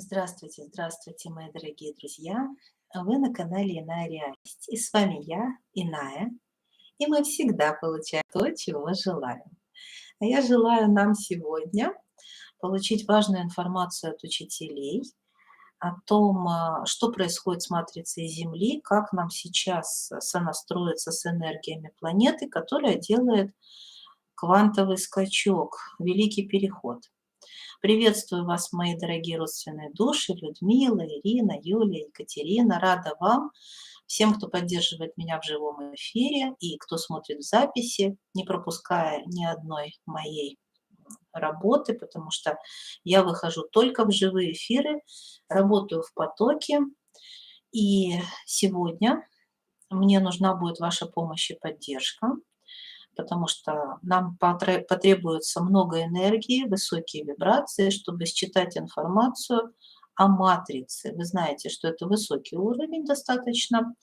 Здравствуйте, здравствуйте, мои дорогие друзья! Вы на канале Иная Реальность. И с вами я, Иная. И мы всегда получаем то, чего желаем. А я желаю нам сегодня получить важную информацию от учителей о том, что происходит с матрицей Земли, как нам сейчас сонастроиться с энергиями планеты, которая делает квантовый скачок, великий переход. Приветствую вас, мои дорогие родственные души, Людмила, Ирина, Юлия, Екатерина. Рада вам, всем, кто поддерживает меня в живом эфире и кто смотрит в записи, не пропуская ни одной моей работы, потому что я выхожу только в живые эфиры, работаю в потоке. И сегодня мне нужна будет ваша помощь и поддержка, потому что нам потребуется много энергии, высокие вибрации, чтобы считать информацию о матрице. Вы знаете, что это высокий уровень достаточно.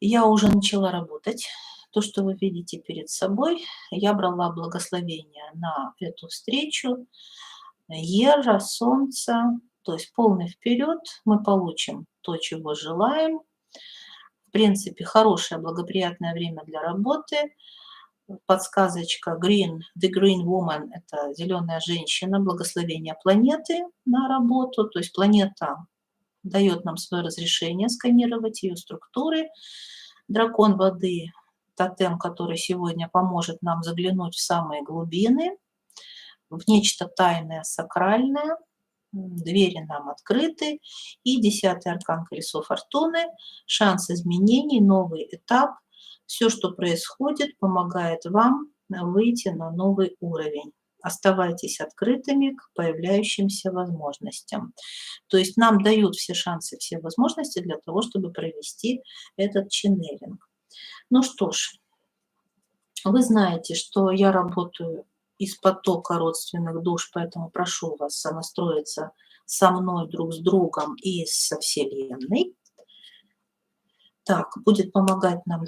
Я уже начала работать. То, что вы видите перед собой, я брала благословение на эту встречу. Ера, Солнце, то есть полный вперед, мы получим то, чего желаем. В принципе, хорошее, благоприятное время для работы. Подсказочка The Green Woman – это зеленая женщина, благословение планеты на работу. То есть планета дает нам свое разрешение сканировать ее структуры. Дракон воды – тотем, который сегодня поможет нам заглянуть в самые глубины, в нечто тайное, сакральное. Двери нам открыты. И 10-й аркан колесо фортуны – шанс изменений, новый этап. Все, что происходит, помогает вам выйти на новый уровень. Оставайтесь открытыми к появляющимся возможностям. То есть нам дают все шансы, все возможности для того, чтобы провести этот ченнелинг. Ну что ж, вы знаете, что я работаю из потока родственных душ, поэтому прошу вас сонастроиться со мной, друг с другом и со Вселенной. Так, будет помогать нам,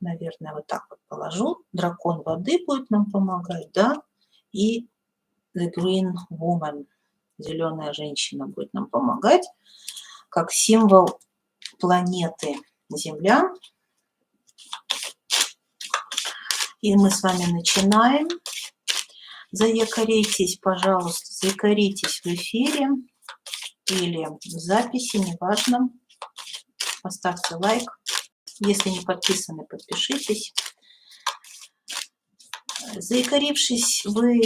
наверное, вот так вот положу. Дракон воды будет нам помогать, да, и The Green Woman, зеленая женщина, будет нам помогать, как символ планеты Земля. И мы с вами начинаем. Заякоритесь, пожалуйста, заякоритесь в эфире или в записи, неважно. Поставьте лайк. Если не подписаны, подпишитесь. Заякорившись, вы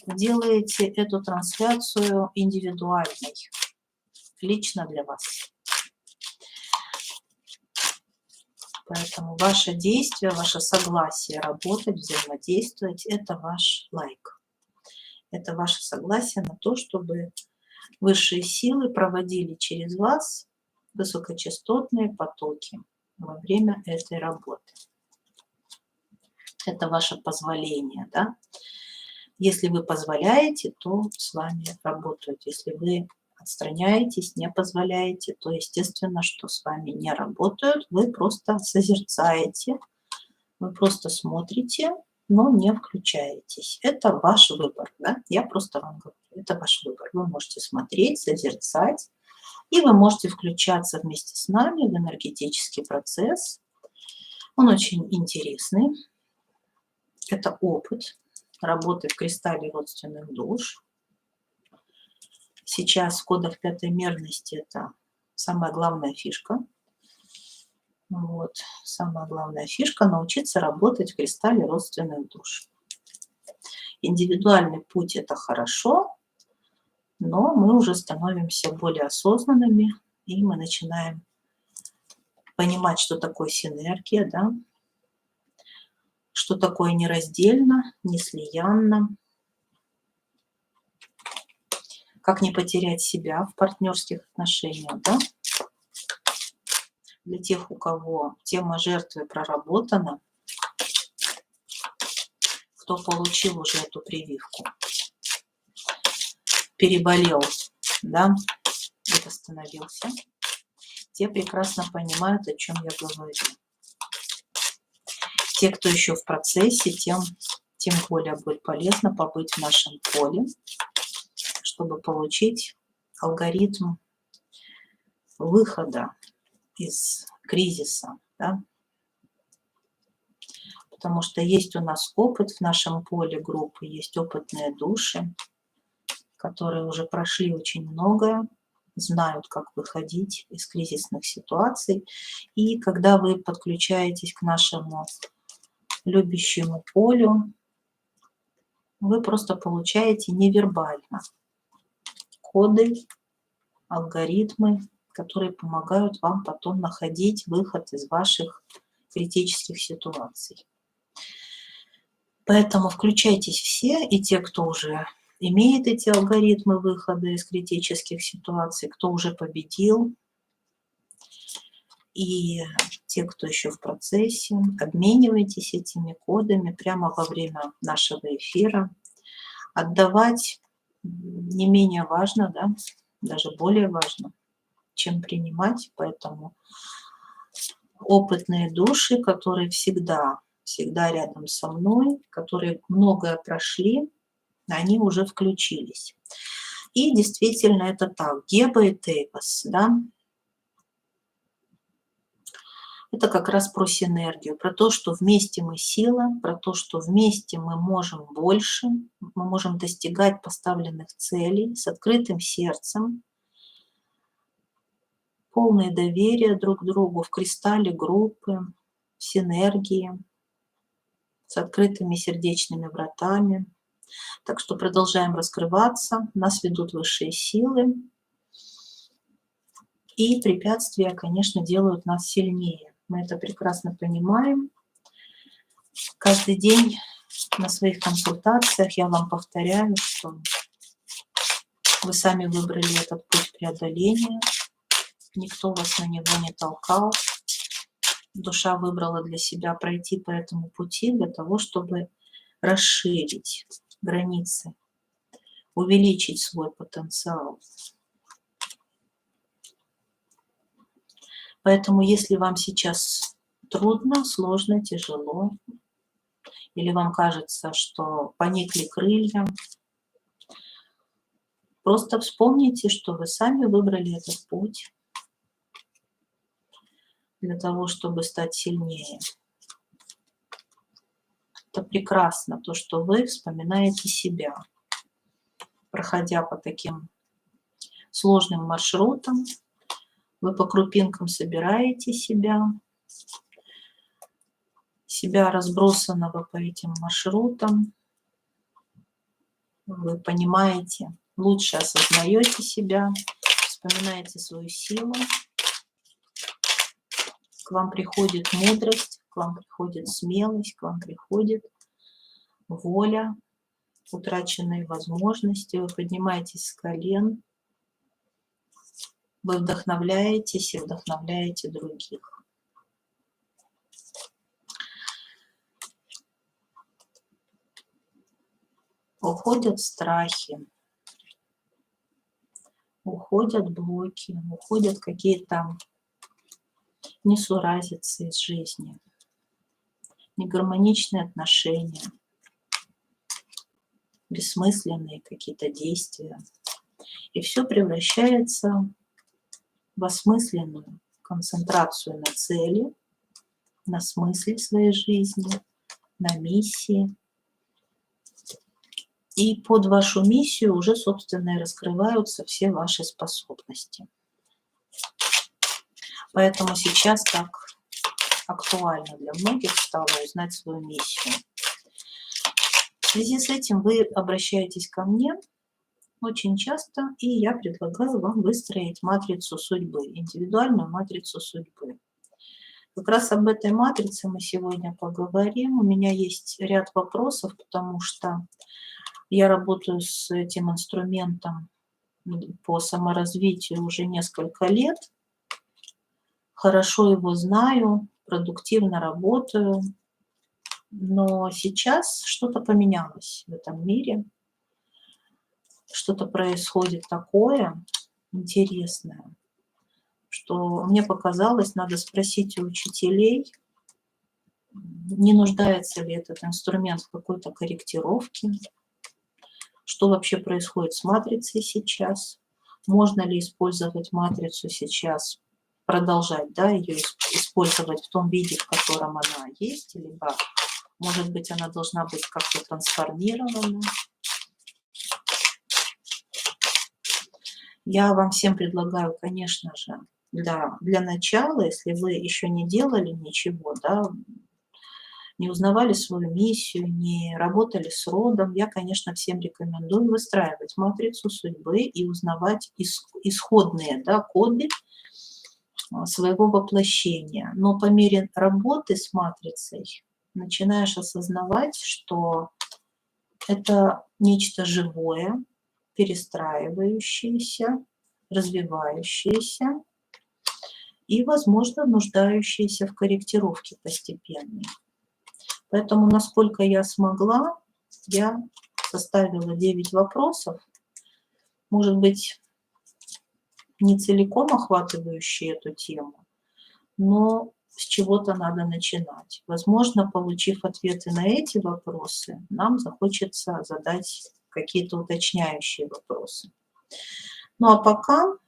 делаете эту трансляцию индивидуальной, лично для вас. Поэтому ваше действие, ваше согласие работать, взаимодействовать – это ваш лайк. Это ваше согласие на то, чтобы высшие силы проводили через вас высокочастотные потоки во время этой работы. Это ваше позволение, да? Если вы позволяете, то с вами работают. Если вы отстраняетесь, не позволяете, то естественно, что с вами не работают. Вы просто созерцаете, вы просто смотрите, но не включаетесь. Это ваш выбор, да? Я просто вам говорю, это ваш выбор. Вы можете смотреть, созерцать, и вы можете включаться вместе с нами в энергетический процесс. Он очень интересный. Это опыт работы в кристалле родственных душ. Сейчас в кодах пятой мерности это самая главная фишка. Вот, самая главная фишка – научиться работать в кристалле родственных душ. Индивидуальный путь – это хорошо, но мы уже становимся более осознанными, и мы начинаем понимать, что такое синергия, да? Что такое нераздельно, неслиянно, как не потерять себя в партнерских отношениях, да? Для тех, у кого тема жертвы проработана, кто получил уже эту прививку, переболел, да, и восстановился, те прекрасно понимают, о чем я говорю. Те, кто еще в процессе, тем более будет полезно побыть в нашем поле, чтобы получить алгоритм выхода из кризиса, да? Потому что есть у нас опыт в нашем поле группы, есть опытные души, которые уже прошли очень многое, знают, как выходить из кризисных ситуаций. И когда вы подключаетесь к нашему любящему полю, вы просто получаете невербально коды, алгоритмы, которые помогают вам потом находить выход из ваших критических ситуаций. Поэтому включайтесь все, и те, кто уже имеет эти алгоритмы выхода из критических ситуаций, кто уже победил, и те, кто еще в процессе, обменивайтесь этими кодами прямо во время нашего эфира. Отдавать не менее важно, да, даже более важно, чем принимать, поэтому опытные души, которые всегда рядом со мной, которые многое прошли, они уже включились. И действительно это так. Геба и Тейпос, да, это как раз про синергию, про то, что вместе мы сила, про то, что вместе мы можем больше, мы можем достигать поставленных целей с открытым сердцем, полное доверие друг к другу, в кристалле группы, в синергии, с открытыми сердечными вратами. Так что продолжаем раскрываться, нас ведут высшие силы, и препятствия, конечно, делают нас сильнее. Мы это прекрасно понимаем. Каждый день на своих консультациях я вам повторяю, что вы сами выбрали этот путь преодоления, никто вас на него не толкал. Душа выбрала для себя пройти по этому пути для того, чтобы расширить границы, увеличить свой потенциал. Поэтому если вам сейчас трудно, сложно, тяжело, или вам кажется, что поникли крылья, просто вспомните, что вы сами выбрали этот путь для того, чтобы стать сильнее. Это прекрасно, то, что вы вспоминаете себя, проходя по таким сложным маршрутам, вы по крупинкам собираете себя разбросанного по этим маршрутам, вы понимаете, лучше осознаете себя, вспоминаете свою силу, к вам приходит мудрость, к вам приходит смелость, к вам приходит воля, утраченные возможности, вы поднимаетесь с колен, вы вдохновляетесь и вдохновляете других. Уходят страхи, уходят блоки, уходят какие-то несуразицы из жизни, негармоничные отношения, бессмысленные какие-то действия. И все превращается в осмысленную концентрацию на цели, на смысле своей жизни, на миссии. И под вашу миссию уже, собственно, и раскрываются все ваши способности. Поэтому сейчас так актуально для многих стало узнать свою миссию. В связи с этим вы обращаетесь ко мне очень часто, и я предлагаю вам выстроить матрицу судьбы, индивидуальную матрицу судьбы. Как раз об этой матрице мы сегодня поговорим. У меня есть ряд вопросов, потому что я работаю с этим инструментом по саморазвитию уже несколько лет. Хорошо его знаю, продуктивно работаю. Но сейчас что-то поменялось в этом мире. Что-то происходит такое интересное, что мне показалось, надо спросить у учителей, не нуждается ли этот инструмент в какой-то корректировке, что вообще происходит с матрицей сейчас. можно ли использовать матрицу сейчас, продолжать, да, ее использовать в том виде, в котором она есть, либо, может быть, она должна быть как-то трансформирована. Я вам всем предлагаю, конечно же, для начала, если вы еще не делали ничего, да, не узнавали свою миссию, не работали с родом, я, конечно, всем рекомендую выстраивать матрицу судьбы и узнавать исходные, да, коды своего воплощения. Но по мере работы с матрицей начинаешь осознавать, что это нечто живое, перестраивающееся, развивающееся и, возможно, нуждающееся в корректировке постепенной. Поэтому, насколько я смогла, я составила 9 вопросов, может быть, не целиком охватывающие эту тему, но с чего-то надо начинать. Возможно, получив ответы на эти вопросы, нам захочется задать какие-то уточняющие вопросы. Ну а пока,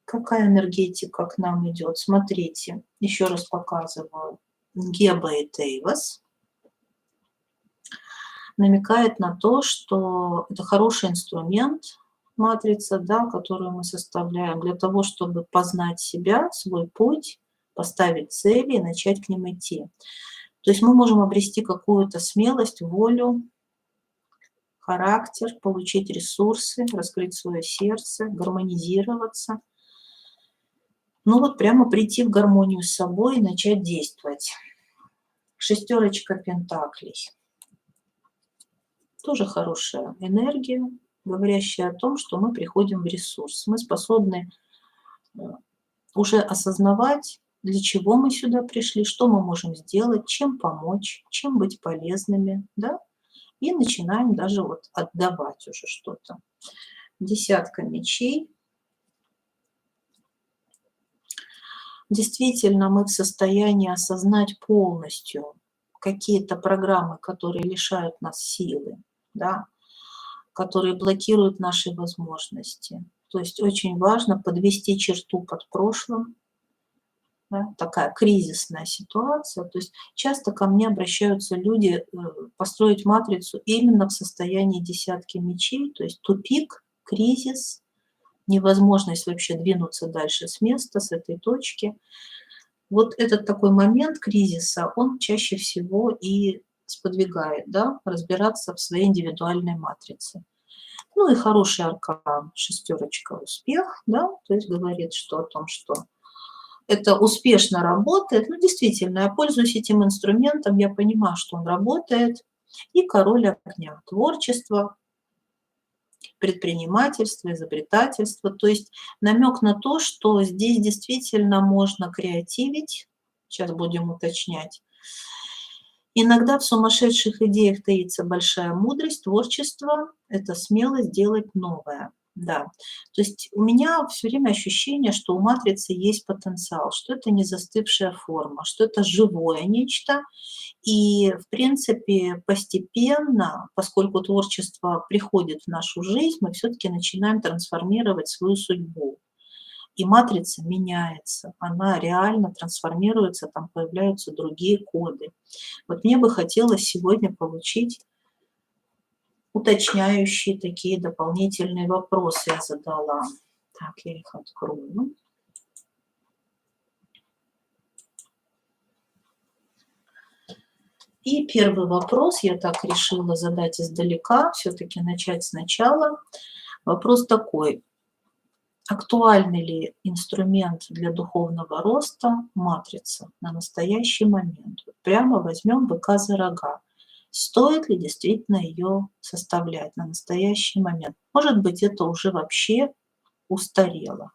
какая энергетика к нам идет? Смотрите, еще раз показываю. Геба и Тейвас намекает на то, что это хороший инструмент, матрица, да, которую мы составляем для того, чтобы познать себя, свой путь, поставить цели и начать к ним идти. То есть мы можем обрести какую-то смелость, волю, характер, получить ресурсы, раскрыть свое сердце, гармонизироваться. Ну вот прямо прийти в гармонию с собой и начать действовать. Шестерочка пентаклей. Тоже хорошая энергия, говорящая о том, что мы приходим в ресурс. Мы способны уже осознавать, для чего мы сюда пришли, что мы можем сделать, чем помочь, чем быть полезными, да? И начинаем даже вот отдавать уже что-то. Десятка мечей. Действительно, мы в состоянии осознать полностью какие-то программы, которые лишают нас силы, да, которые блокируют наши возможности. То есть очень важно подвести черту под прошлым, да, такая кризисная ситуация. То есть часто ко мне обращаются люди построить матрицу именно в состоянии десятки мечей, то есть тупик, кризис, невозможность вообще двинуться дальше с места, с этой точки. Вот этот такой момент кризиса, он чаще всего и сподвигает, да, разбираться в своей индивидуальной матрице. Ну и хороший аркан, шестерочка, успех, да, то есть говорит что о том, что это успешно работает. Ну, действительно, я пользуюсь этим инструментом, я понимаю, что он работает. И король огня, творчество, предпринимательство, изобретательство. То есть намек на то, что здесь действительно можно креативить. Сейчас будем уточнять. Иногда в сумасшедших идеях таится большая мудрость, творчество– это смелость делать новое. Да, то есть у меня все время ощущение, что у матрицы есть потенциал, что это не застывшая форма, что это живое нечто. И, в принципе, постепенно, поскольку творчество приходит в нашу жизнь, мы все-таки начинаем трансформировать свою судьбу. И матрица меняется, она реально трансформируется, там появляются другие коды. Вот мне бы хотелось сегодня получить уточняющие такие дополнительные вопросы я задала. Так, я их открою. И первый вопрос я так решила задать издалека, все-таки начать сначала. Вопрос такой. Актуальный ли инструмент для духовного роста матрица на настоящий момент? Вот прямо возьмем быка за рога. Стоит ли действительно ее составлять на настоящий момент? Может быть, это уже вообще устарело.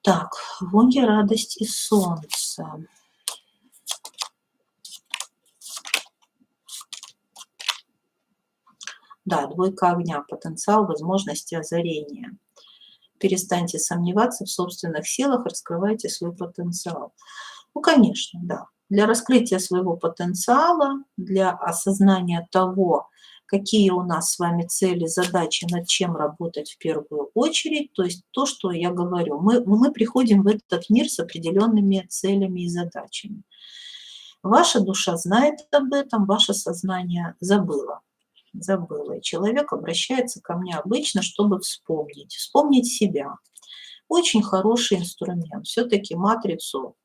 Так, воги, радость и солнце. Да, двойка огня, потенциал, возможности озарения. Перестаньте сомневаться в собственных силах, раскрывайте свой потенциал. Ну, конечно, да. для раскрытия своего потенциала, для осознания того, какие у нас с вами цели, задачи, над чем работать в первую очередь. То есть то, что я говорю, мы приходим в этот мир с определенными целями и задачами. Ваша душа знает об этом, ваше сознание забыло. Забыла. И человек обращается ко мне обычно, чтобы вспомнить себя. Очень хороший инструмент. Все-таки матрицу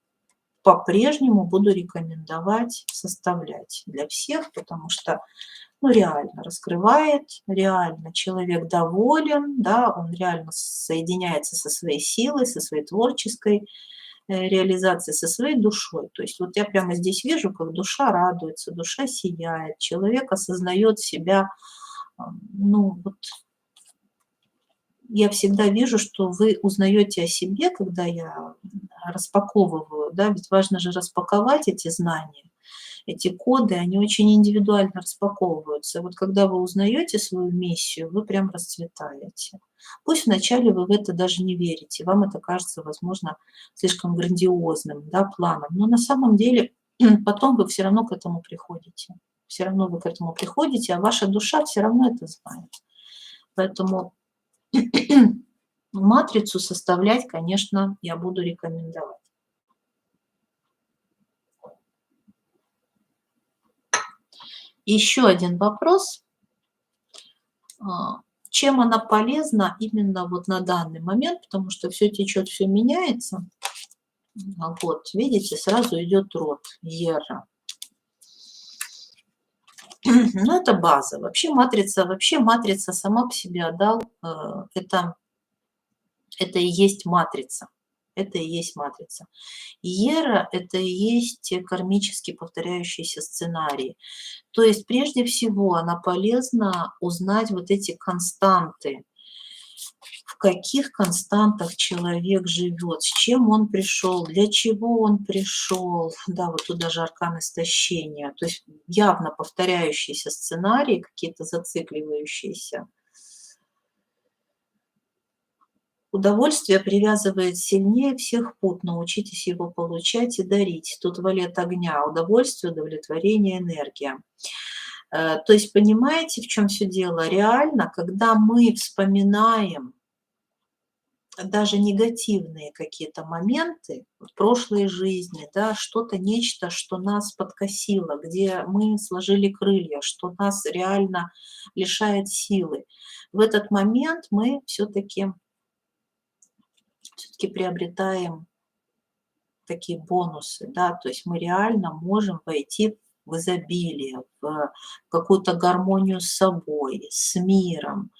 по-прежнему буду рекомендовать составлять для всех, потому что, ну, реально раскрывает, реально человек доволен, да, он реально соединяется со своей силой, со своей творческой реализацией, со своей душой. То есть вот я прямо здесь вижу, как душа радуется, душа сияет, человек осознает себя, ну, вот я всегда вижу, что вы узнаете о себе, когда я распаковываю, да, ведь важно же распаковать эти знания, эти коды, они очень индивидуально распаковываются. Вот когда вы узнаете свою миссию, вы прям расцветаете. Пусть вначале вы в это даже не верите, вам это кажется, возможно, слишком грандиозным, да, планом, но на самом деле потом вы все равно к этому приходите. Все равно вы к этому приходите, а ваша душа все равно это знает. Поэтому матрицу составлять, конечно, я буду рекомендовать. Еще один вопрос. Чем она полезна именно вот на данный момент, потому что все течет, все меняется. Вот, видите, сразу идет род Ера. Ну, это база. Вообще матрица сама по себе, да, это и есть матрица. Это и есть матрица. Иера – это и есть кармически повторяющийся сценарий. То есть прежде всего она полезна узнать вот эти константы, в каких константах человек живет, с чем он пришел, для чего он пришел. Да, вот тут даже аркан истощения. То есть явно повторяющиеся сценарии, какие-то зацикливающиеся. Удовольствие привязывает сильнее всех пут, научитесь его получать и дарить. Тут валет огня, удовольствие, удовлетворение, энергия. То есть понимаете, в чем все дело? Реально, когда мы вспоминаем даже негативные какие-то моменты в прошлой жизни, да, что-то, нечто, что нас подкосило, где мы сложили крылья, что нас реально лишает силы. В этот момент мы все-таки приобретаем такие бонусы, да, то есть мы реально можем войти в изобилие, в какую-то гармонию с собой, с миром,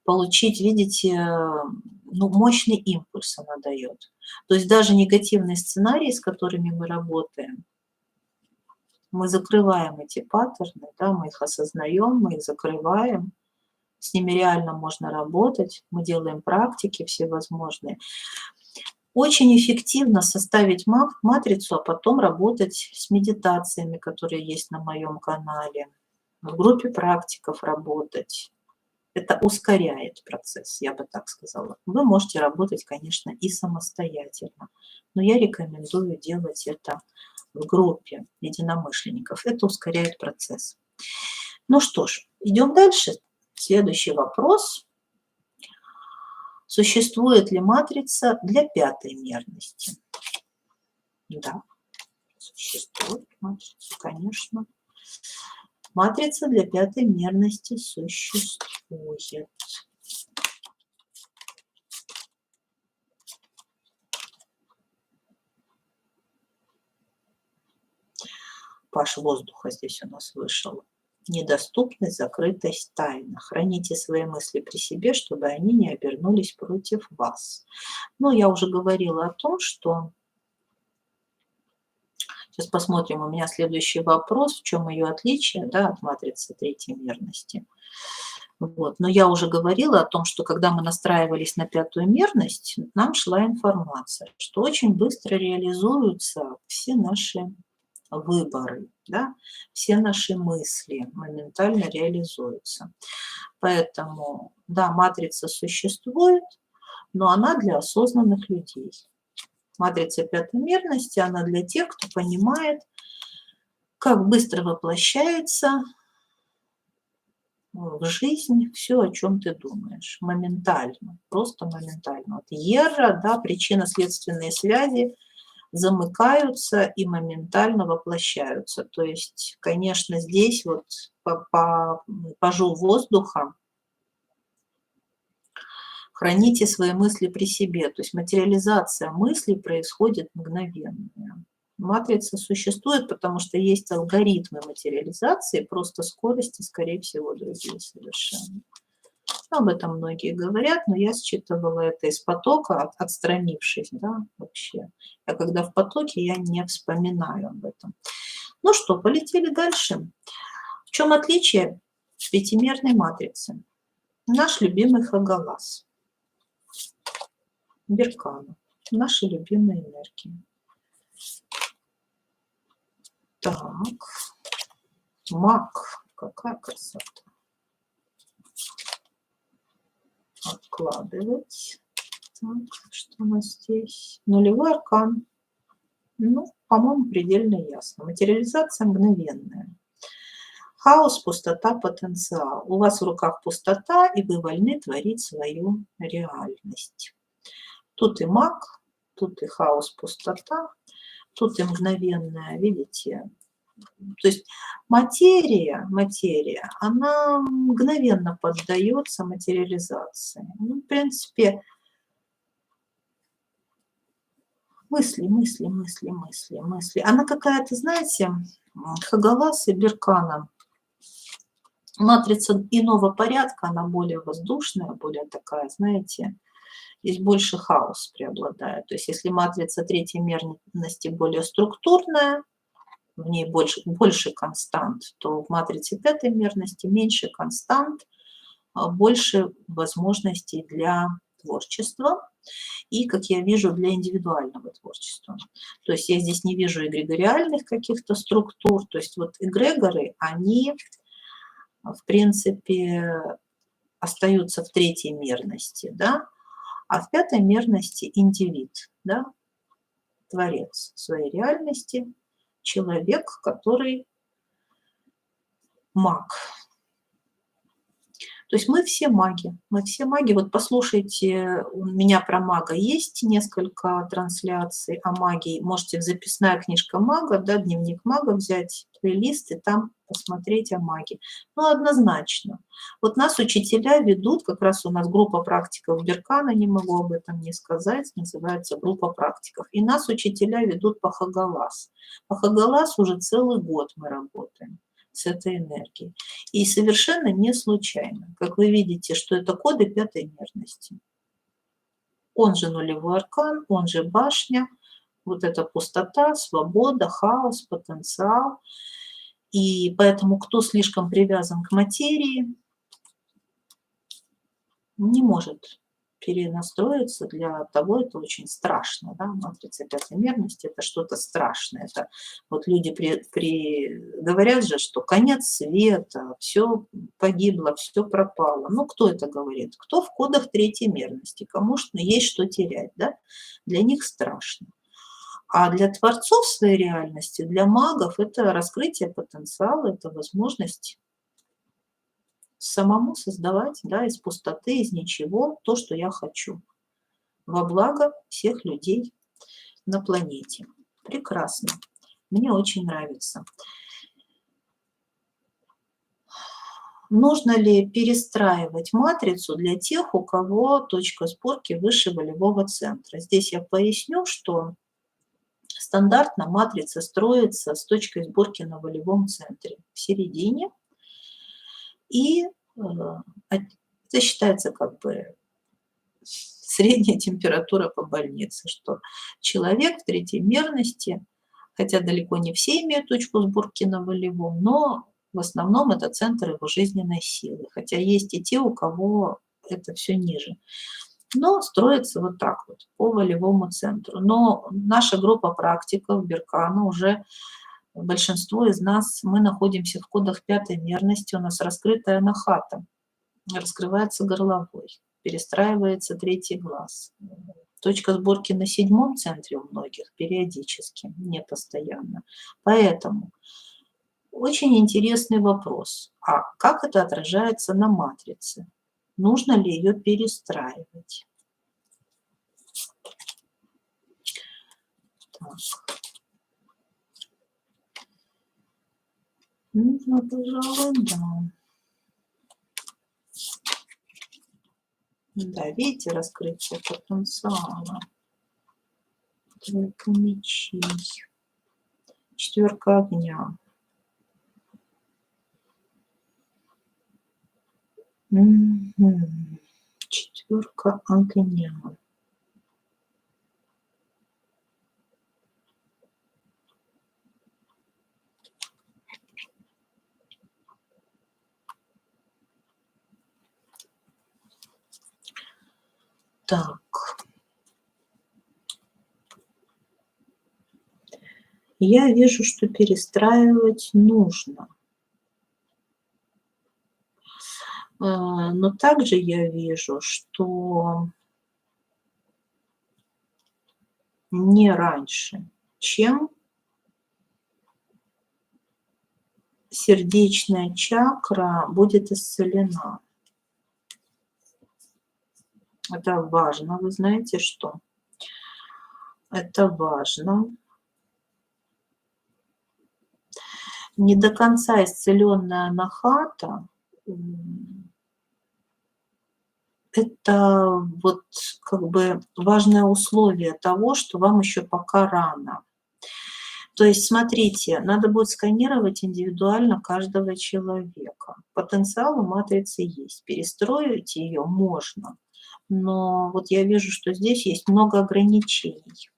получить, видите, ну, мощный импульс она дает. То есть даже негативные сценарии, с которыми мы работаем, мы закрываем эти паттерны, да, мы их осознаем, мы их закрываем, с ними реально можно работать, мы делаем практики всевозможные. Очень эффективно составить матрицу, а потом работать с медитациями, которые есть на моем канале, в группе практиков работать. Это ускоряет процесс, я бы так сказала. Вы можете работать, конечно, и самостоятельно, но я рекомендую делать это в группе единомышленников. Это ускоряет процесс. Ну что ж, идем дальше. Следующий вопрос. Существует ли матрица для пятой мерности? Да, существует матрица, конечно. Матрица для пятой мерности существует. Паш воздуха здесь у нас вышел. Недоступность, закрытость, тайна. Храните свои мысли при себе, чтобы они не обернулись против вас. Но я уже говорила о том, что... Сейчас посмотрим, у меня следующий вопрос, в чем ее отличие, да, от матрицы третьей мерности. Вот. Но я уже говорила о том, что когда мы настраивались на пятую мерность, нам шла информация, что очень быстро реализуются все наши выборы, да, все наши мысли моментально реализуются. Поэтому, да, матрица существует, но она для осознанных людей. Матрица пятой мерности, она для тех, кто понимает, как быстро воплощается в жизнь все, о чем ты думаешь. Моментально, просто моментально. Вот Ера, да, причинно-следственные связи замыкаются и моментально воплощаются. То есть, конечно, здесь вот пажу воздуха, храните свои мысли при себе. То есть материализация мыслей происходит мгновенная. Матрица существует, потому что есть алгоритмы материализации, просто скорости, скорее всего, другие совершенно. Об этом многие говорят, но я считывала это из потока, отстранившись, да, вообще. Я когда в потоке, я не вспоминаю об этом. Ну что, полетели дальше. В чем отличие пятимерной матрицы? Наш любимый Хагалас, Беркана, наши любимые энергии. Так, маг, какая красота. Откладывать. Так, что у нас здесь? Нулевой аркан. Ну, по-моему, предельно ясно. Материализация мгновенная. Хаос, пустота, потенциал. У вас в руках пустота, и вы вольны творить свою реальность. Тут и маг, тут и хаос, пустота, тут и мгновенная, видите? То есть материя, она мгновенно поддается материализации. Ну, в принципе, мысли. Она какая-то, знаете, Хагалас и Беркана. Матрица иного порядка, она более воздушная, более такая, знаете, здесь больше хаос преобладает. То есть если матрица третьей мерности более структурная, в ней больше констант, то в матрице пятой мерности меньше констант, больше возможностей для творчества и, как я вижу, для индивидуального творчества. То есть я здесь не вижу эгрегориальных каких-то структур. То есть вот эгрегоры, они, в принципе, остаются в третьей мерности, да, а в пятой мерности индивид, да, творец своей реальности, человек, который маг. То есть мы все маги. Вот послушайте, у меня про мага есть несколько трансляций о магии. Можете записная книжка мага, да, дневник мага взять, плейлист и там посмотреть о магии. Ну, однозначно. Вот нас учителя ведут, как раз у нас группа практиков Беркана, не могу об этом не сказать, называется группа практиков. И нас учителя ведут по Хагалас. По Хагалас уже целый год мы работаем с этой энергией. И совершенно не случайно. Как вы видите, что это коды пятой мерности. Он же нулевой аркан, он же башня, вот эта пустота, свобода, хаос, потенциал. И поэтому кто слишком привязан к материи, не может перенастроиться. Для того это очень страшно. Да? Матрица пятой мерности – это что-то страшное. Это вот люди говорят же, что конец света, все погибло, все пропало. Ну, кто это говорит? Кто в кодах третьей мерности? Кому есть что терять. Да? Для них страшно. А для творцов своей реальности, для магов, это раскрытие потенциала, это возможность самому создавать, да, из пустоты, из ничего то, что я хочу, во благо всех людей на планете. Прекрасно. Мне очень нравится. Нужно ли перестраивать матрицу для тех, у кого точка сборки выше волевого центра? Здесь я поясню, что стандартно матрица строится с точкой сборки на волевом центре в середине. И это считается как бы средняя температура по больнице, что человек в третьей мерности, хотя далеко не все имеют точку сборки на волевом, но в основном это центр его жизненной силы. Хотя есть и те, у кого это все ниже. Но строится вот так вот, по волевому центру. Но наша группа практиков Беркана уже большинство из нас, мы находимся в кодах пятой мерности, у нас раскрытая анахата, раскрывается горловой, перестраивается третий глаз, Точка сборки на 7-м центре у многих периодически, не постоянно. Поэтому очень интересный вопрос. А как это отражается на матрице? Нужно ли ее перестраивать? Так. Нужно, пожалуй, да. Да, видите, раскрытие потенциала. Тройка мечей. Четверка огня. Четверка огня. Так. Я вижу, что перестраивать нужно. Но также я вижу, что не раньше, чем сердечная чакра будет исцелена. Это важно, вы знаете что? Это важно. Не до конца исцеленная анахата это вот как бы важное условие того, что вам еще пока рано. То есть, смотрите, надо будет сканировать индивидуально каждого человека. Потенциал у матрицы есть, перестроить ее можно, но вот я вижу, что здесь есть много ограничений.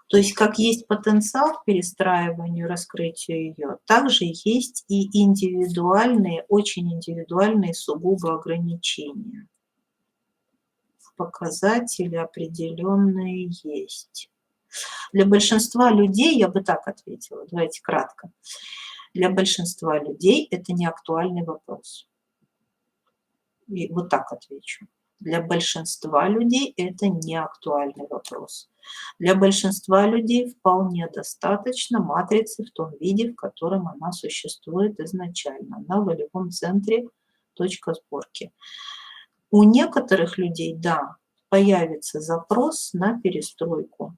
То есть как есть потенциал к перестраиванию, раскрытию ее, также есть и индивидуальные, очень индивидуальные сугубо ограничения. Показатели определенные есть. Для большинства людей, я бы так ответила, давайте кратко, для большинства людей это не актуальный вопрос. И вот так отвечу. Для большинства людей это не актуальный вопрос. Для большинства людей вполне достаточно матрицы в том виде, в котором она существует изначально, на волевом центре, точка сборки. У некоторых людей, да, появится запрос на перестройку,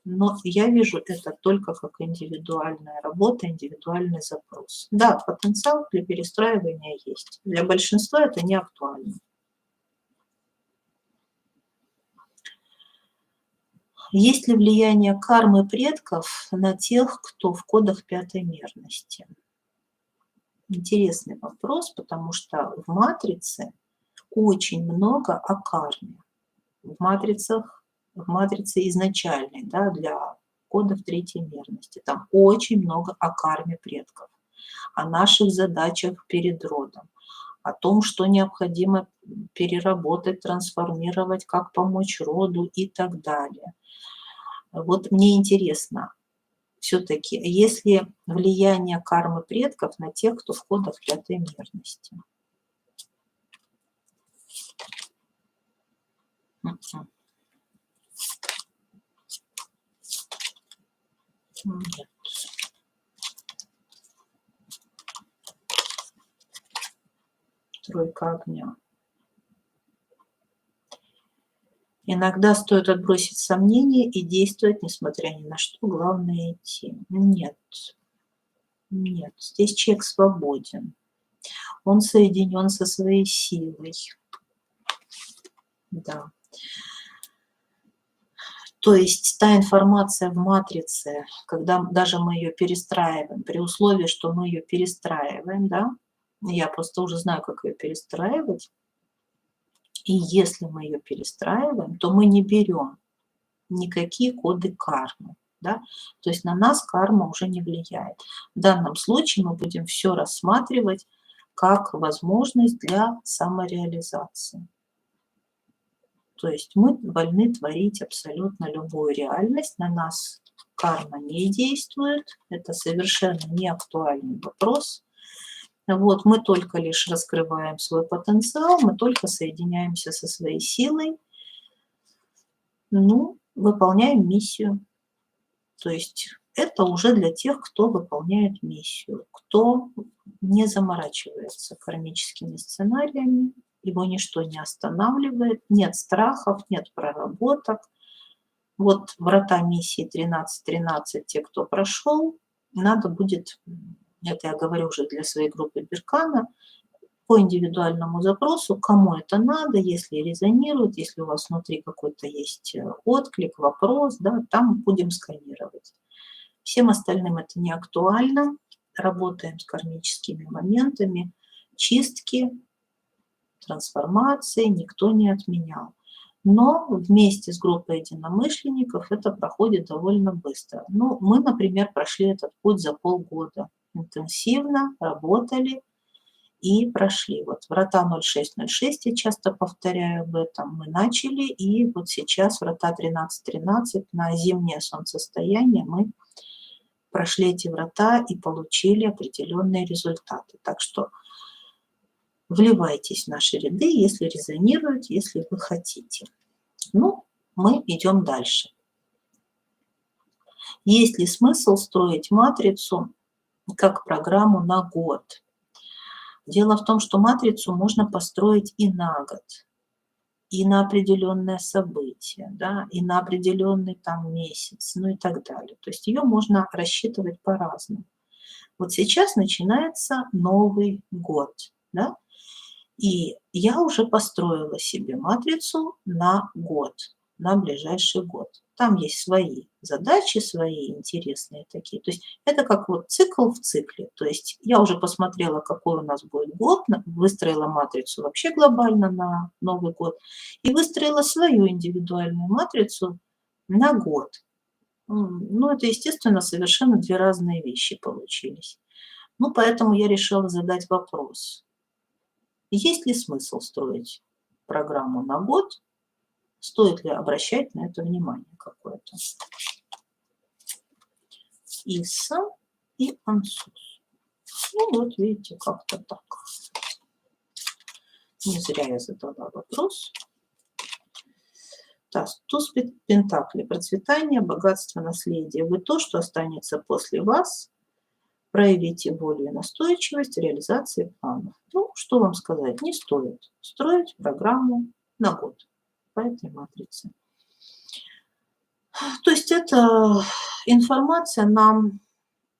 но я вижу это только как индивидуальная работа, индивидуальный запрос. Да, потенциал для перестраивания есть. Для большинства это не актуально. Есть ли влияние кармы предков на тех, кто в кодах пятой мерности? Интересный вопрос, потому что в матрице очень много о карме. В матрице изначальной, да, для кодов третьей мерности, там очень много о карме предков, о наших задачах перед родом, о том, что необходимо переработать, трансформировать, как помочь роду и так далее. Вот мне интересно, все-таки, есть ли влияние кармы предков на тех, кто в кодах пятой мерности? Нет. Тройка огня. Иногда стоит отбросить сомнения и действовать, несмотря ни на что, главное идти. Нет, нет, здесь человек свободен. Он соединен со своей силой. Да. То есть та информация в матрице, когда даже мы ее перестраиваем, при условии, что мы ее перестраиваем, да, я просто уже знаю, как ее перестраивать, и если мы ее перестраиваем, то мы не берем никакие коды кармы. Да? То есть на нас карма уже не влияет. В данном случае мы будем все рассматривать как возможность для самореализации. То есть мы вольны творить абсолютно любую реальность, на нас карма не действует, это совершенно не актуальный вопрос. Вот, мы только лишь раскрываем свой потенциал, мы только соединяемся со своей силой Ну, выполняем миссию. То есть это уже для тех, кто выполняет миссию, кто не заморачивается кармическими сценариями, его ничто не останавливает, нет страхов, нет проработок. Вот врата миссии 13-13, те, кто прошел, надо будет, это я говорю уже для своей группы Беркана, по индивидуальному запросу, кому это надо, если резонирует, если у вас внутри какой-то есть отклик, вопрос, да, там будем сканировать. Всем остальным это не актуально. Работаем с кармическими моментами. Чистки, трансформации никто не отменял. Но вместе с группой единомышленников это проходит довольно быстро. Ну, мы, например, прошли этот путь за полгода. Интенсивно работали и прошли. Вот врата 0606, я часто повторяю об этом, мы начали, и вот сейчас врата 1313 на зимнее солнцестояние мы прошли эти врата и получили определенные результаты. Так что вливайтесь в наши ряды, если резонирует, если вы хотите. Ну, мы идем дальше. Есть ли смысл строить матрицу как программу на год? Дело в том, что матрицу можно построить и на год, и на определенное событие, да, и на определенный там месяц, ну и так далее. То есть ее можно рассчитывать по-разному. Вот сейчас начинается Новый год, да, и я уже построила себе матрицу на год, на ближайший год. Там есть свои задачи, свои интересные такие. То есть это как вот цикл в цикле. То есть я уже посмотрела, какой у нас будет год, выстроила матрицу вообще глобально на Новый год и выстроила свою индивидуальную матрицу на год. Ну, это, естественно, совершенно две разные вещи получились. Ну, поэтому я решила задать вопрос. Есть ли смысл строить программу на год? Стоит ли обращать на это внимание какое-то? Иса и Ансус. Ну, вот видите, как-то так. Не зря я задала вопрос. Так, туз пентаклей. Процветание, богатство, наследие. Вы то, что останется после вас. Проявите волю и настойчивость реализации планов. Ну, что вам сказать? Не стоит строить программу на год по этой матрице. То есть эта информация нам,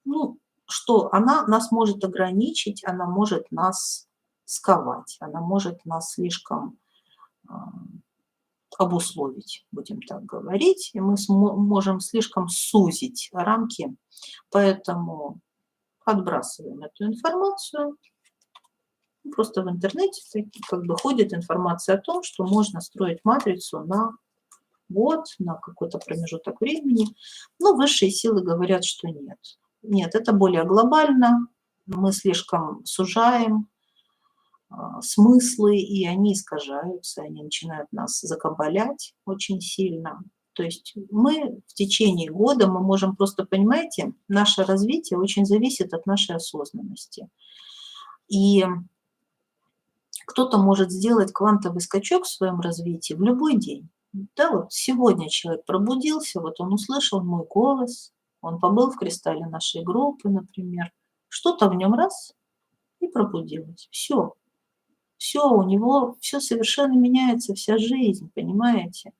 ну, что она нас может ограничить, она может нас сковать, она может нас слишком обусловить, будем так говорить, и мы можем слишком сузить рамки, поэтому отбрасываем эту информацию. Просто в интернете как бы ходит информация о том, что можно строить матрицу на год, на какой-то промежуток времени. Но высшие силы говорят, что нет. Нет, это более глобально. Мы слишком сужаем смыслы, и они искажаются, они начинают нас закабалять очень сильно. То есть мы в течение года, мы можем просто, понимаете, наше развитие очень зависит от нашей осознанности. И кто-то может сделать квантовый скачок в своем развитии в любой день. Да, вот сегодня человек пробудился, вот он услышал мой голос, он побыл в кристалле нашей группы, например, что-то в нем раз и пробудилось. Все, у него все совершенно меняется, вся жизнь, понимаете?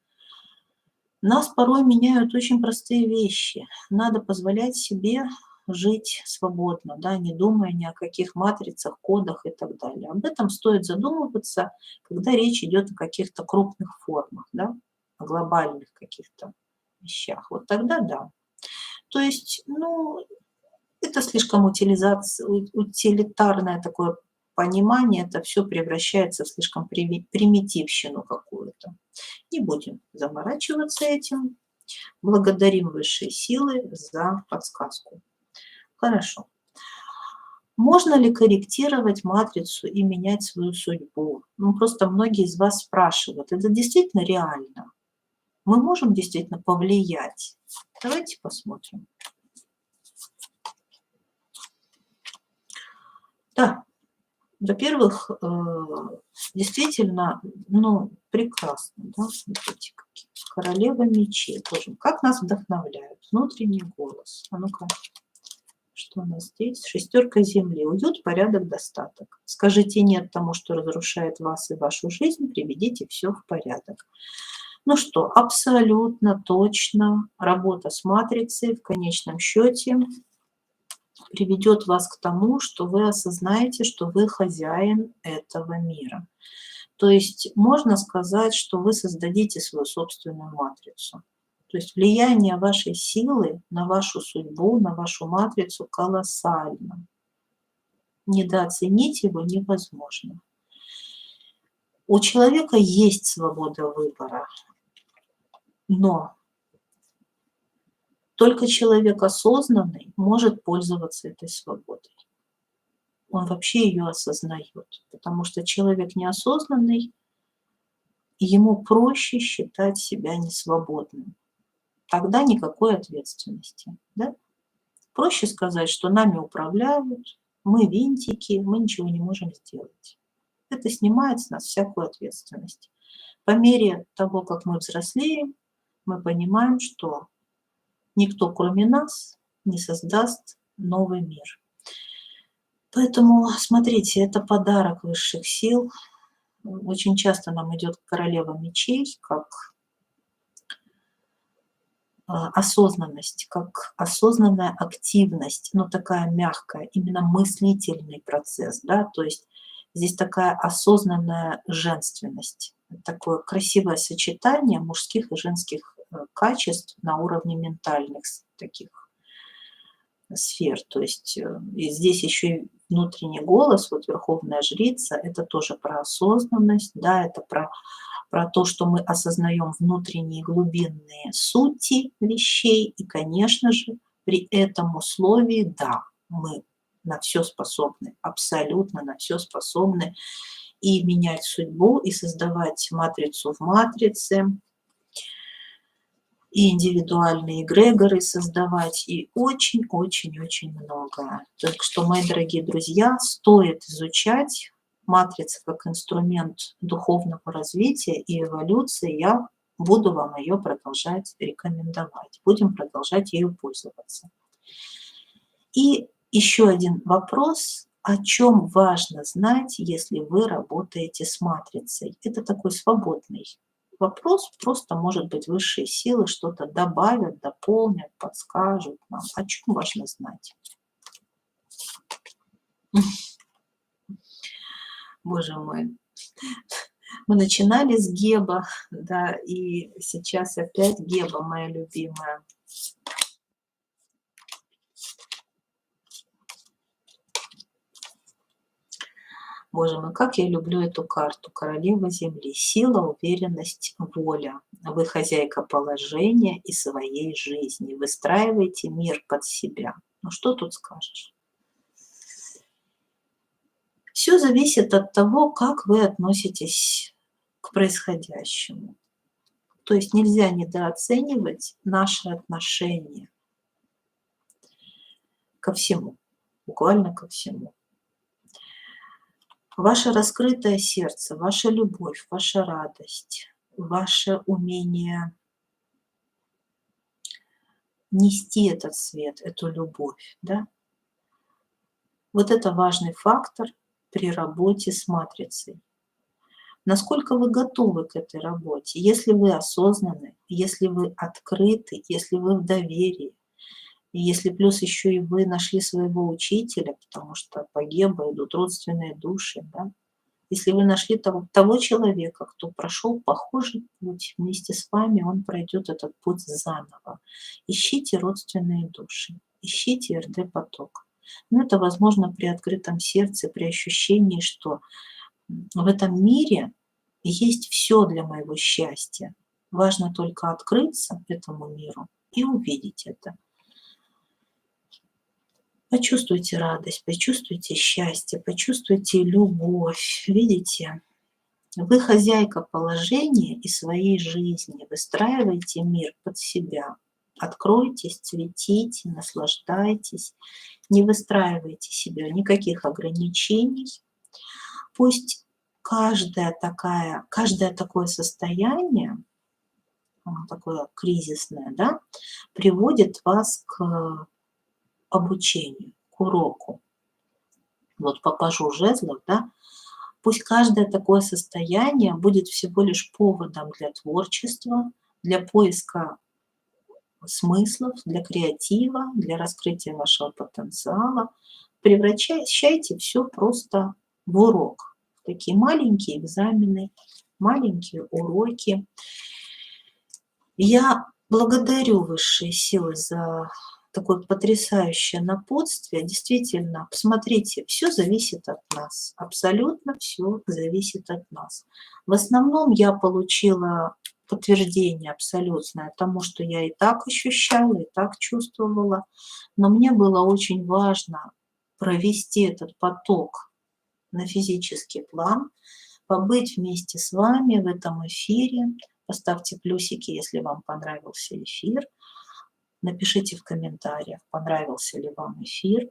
Нас порой меняют очень простые вещи. Надо позволять себе жить свободно, да, не думая ни о каких матрицах, кодах и так далее. Об этом стоит задумываться, когда речь идет о каких-то крупных формах, да, о глобальных каких-то вещах. Вот тогда да. То есть, ну, это слишком утилитарное такое понимание, это все превращается в слишком примитивщину какую-то. Не будем заморачиваться этим. Благодарим высшие силы за подсказку. Хорошо. Можно ли корректировать матрицу и менять свою судьбу? Ну, просто многие из вас спрашивают, это действительно реально? Мы можем действительно повлиять? Давайте посмотрим. Да, Во-первых, действительно, ну, прекрасно, да, смотрите, какие. Королева мечей. Боже, как нас вдохновляют. Внутренний голос. А ну-ка, что у нас здесь? Шестерка земли. Уют, порядок, достаток. Скажите нет тому, что разрушает вас и вашу жизнь, приведите все в порядок. Ну что, абсолютно точно работа с матрицей в конечном счете приведет вас к тому, что вы осознаете, что вы хозяин этого мира. То есть можно сказать, что вы создадите свою собственную матрицу. То есть влияние вашей силы на вашу судьбу, на вашу матрицу колоссально. Недооценить его невозможно. У человека есть свобода выбора, но только человек осознанный может пользоваться этой свободой. Он вообще ее осознает, потому что человек неосознанный, ему проще считать себя несвободным. Тогда никакой ответственности. Да? Проще сказать, что нами управляют, мы винтики, мы ничего не можем сделать. Это снимает с нас всякую ответственность. По мере того, как мы взрослеем, мы понимаем, что никто, кроме нас, не создаст новый мир. Поэтому, смотрите, это подарок высших сил. Очень часто нам идет королева мечей, как осознанность, как осознанная активность, но такая мягкая, именно мыслительный процесс, да, то есть здесь такая осознанная женственность, такое красивое сочетание мужских и женских качеств на уровне ментальных таких сфер, то есть и здесь еще и внутренний голос, вот верховная жрица, это тоже про осознанность, да, это про то, что мы осознаем внутренние глубинные сути вещей. И, конечно же, при этом условии, да, мы на все способны, абсолютно на все способны и менять судьбу, и создавать матрицу в матрице, и индивидуальные эгрегоры создавать, и очень-очень-очень много. Так что, мои дорогие друзья, стоит изучать матрица как инструмент духовного развития и эволюции. Я буду вам ее продолжать рекомендовать. Будем продолжать ею пользоваться. И еще один вопрос. О чем важно знать, если вы работаете с матрицей? Это такой свободный вопрос. Просто, может быть, высшие силы что-то добавят, дополнят, подскажут нам. О чем важно знать? Боже мой. Мы начинали с Геба, да, и сейчас опять Геба, моя любимая. Боже мой, как я люблю эту карту. Королева Земли. Сила, уверенность, воля. Вы хозяйка положения и своей жизни. Выстраивайте мир под себя. Ну что тут скажешь? Все зависит от того, как вы относитесь к происходящему. То есть нельзя недооценивать наши отношения ко всему, буквально ко всему. Ваше раскрытое сердце, ваша любовь, ваша радость, ваше умение нести этот свет, эту любовь, да? Вот это важный фактор при работе с матрицей. Насколько вы готовы к этой работе? Если вы осознаны, если вы открыты, если вы в доверии, и если плюс еще и вы нашли своего учителя, потому что по Гебу идут родственные души, да? Если вы нашли того человека, кто прошел похожий путь вместе с вами, он пройдет этот путь заново. Ищите родственные души, ищите РД-поток. Но это возможно при открытом сердце, при ощущении, что в этом мире есть все для моего счастья. Важно только открыться этому миру и увидеть это. Почувствуйте радость, почувствуйте счастье, почувствуйте любовь. Видите? Вы хозяйка положения и своей жизни. Выстраивайте мир под себя. Откройтесь, цветите, наслаждайтесь. Не выстраивайте себе никаких ограничений. Пусть каждое такое состояние, такое кризисное, да, приводит вас к обучению, к уроку. Вот по пажу жезлов, да, пусть каждое такое состояние будет всего лишь поводом для творчества, для поиска смыслов, для креатива, для раскрытия вашего потенциала. Превращайте все просто в урок. Такие маленькие экзамены, маленькие уроки. Я благодарю высшие силы за такое потрясающее напутствие. Действительно, посмотрите, все зависит от нас. Абсолютно все зависит от нас. В основном я получила подтверждение абсолютное тому, что я и так ощущала, и так чувствовала. Но мне было очень важно провести этот поток на физический план, побыть вместе с вами в этом эфире. Поставьте плюсики, если вам понравился эфир. Напишите в комментариях, понравился ли вам эфир.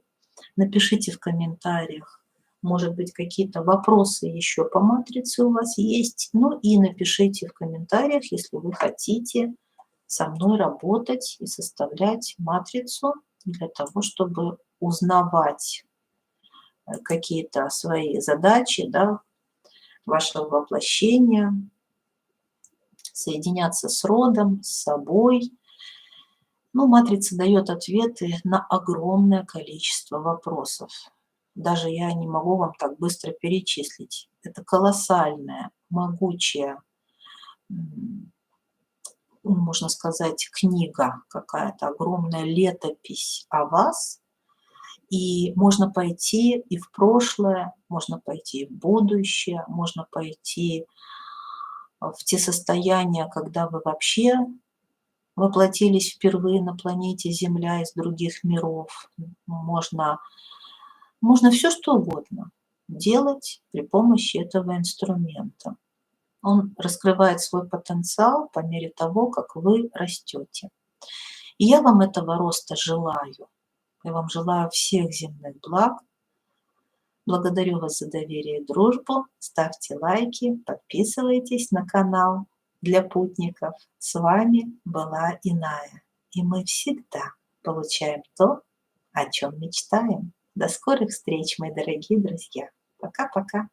Напишите в комментариях, может быть, какие-то вопросы еще по матрице у вас есть. Ну и напишите в комментариях, если вы хотите со мной работать и составлять матрицу для того, чтобы узнавать какие-то свои задачи, да, вашего воплощения, соединяться с родом, с собой. Ну, матрица дает ответы на огромное количество вопросов. Даже я не могу вам так быстро перечислить. Это колоссальная, могучая, можно сказать, книга какая-то, огромная летопись о вас. И можно пойти и в прошлое, можно пойти и в будущее, можно пойти в те состояния, когда вы вообще воплотились впервые на планете Земля из других миров. Можно все что угодно делать при помощи этого инструмента. Он раскрывает свой потенциал по мере того, как вы растете. И я вам этого роста желаю. Я вам желаю всех земных благ. Благодарю вас за доверие и дружбу. Ставьте лайки, подписывайтесь на канал для путников. С вами была Иная. И мы всегда получаем то, о чем мечтаем. До скорых встреч, мои дорогие друзья. Пока-пока.